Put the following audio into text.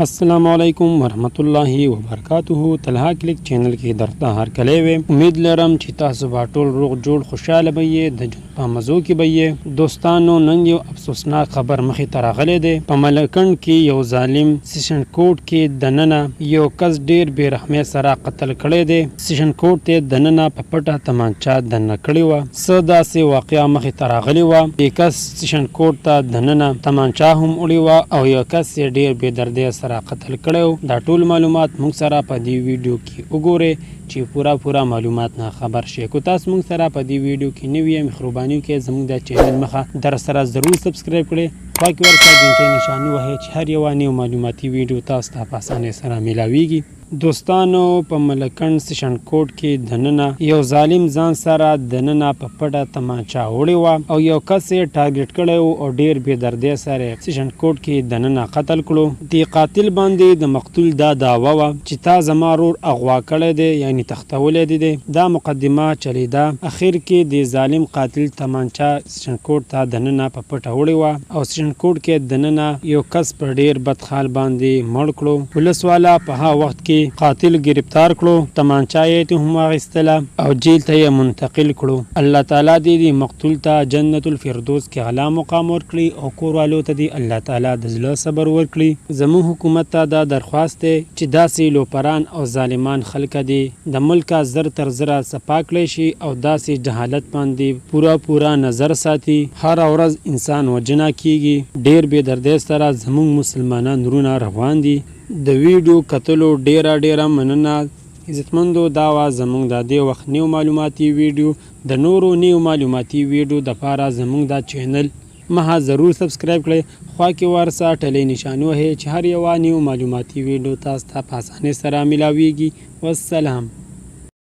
السلام علیکم ورحمت الله وبرکاته. طلحه کلیک چینل کې درته هر کله وي. امید لرم چې تاسو به ټول روغ جوړ خوشاله بئ، د ژوند په مزو کې بئ. دوستانو، نن یو افسوسناک خبر مخې ته راغلی دی. په ملکنډ کې یو ظالم سیشن کوټ کې دننه یو کس ډیر بې رحمۍ سره قتل کړی دی. سیشن کوټ ته دننه په پټه تمانچه دننه کړې وه. څه داسې واقعه مخې ته راغلې وه. یو کس سیشن کوټ ته دننه تمانچه هم وړې وه او یو کس یې ډیر بې دردۍ سره قتل کړو. دا ټول معلومات موږ سره په دې ویډیو کې وګورئ چې پورا معلومات نه خبر شئ. کو تاسو موږ سره په دې ویډیو کې نوی یې، مهرباني وکړئ زموږ د چینل مخه در سره ضرور سبسکرایب کړئ، خوا کې ورته غنټۍ نشان ووهئ چې هر یوه نوې معلوماتي ویډیو تاسو ته په اسانۍ سره میلاویږي. دوستانو، په ملکنډ سیشن کوټ کې دننه یو ظالم ځان سره دننه په پټه تمانچه وړې وه او یو کس یې ټارګټ کړی و او ډیر بې دردۍ سره سیشن کوټ کې دننه قتل کړو. دې قاتل باندې د مقتول دا دعوه وه چې تا زما ورور اغوا کړی دی، یعنی تښتولی دی. دا مقدمه چلیده. اخر کې د ظالم قاتل تمانچه سیشن کوټ ته دننه په پټه وړې وه او سیشن کوټ کې دننه یو کس په ډیر بد حال باندې مړ کړو. پولیس والا په هغه وخت کې قاتل گرفتار کړو، تمانچه یې هم واخیستله او جیل ته یې منتقل کړو. الله تعالی دې مقتول ته جنت الفردوس کې اعلی مقام ورکړي او کوروالو ته دې الله تعالی د زړه صبر ورکړي. زموږ حکومت ته دا درخواست دی چې داسې لوپران او ظالمان خلک دې د ملکه زر تر زره صفا کړی شي او داسې جهالت باندې پورا نظر ساتي. هر ورځ انسان وجنه کیږي، ډیر بې دردۍ سره زموږ مسلمانان رونه روان دي. د ویډیو کتلو ډیره مننه. عزتمندو، دا وه زموږ د دې وخت نیو معلوماتي ویډیو. د نورو نیو معلوماتي ویډیو دپاره زموږ دا چینل مها ضرور سبسکرایب کړئ، خوا کې ورسه ټلۍ نشان وهئ چې هر یوه نیو معلوماتي ویډیو تاسو ته په اسانۍ سره میلاویږي. والسلام.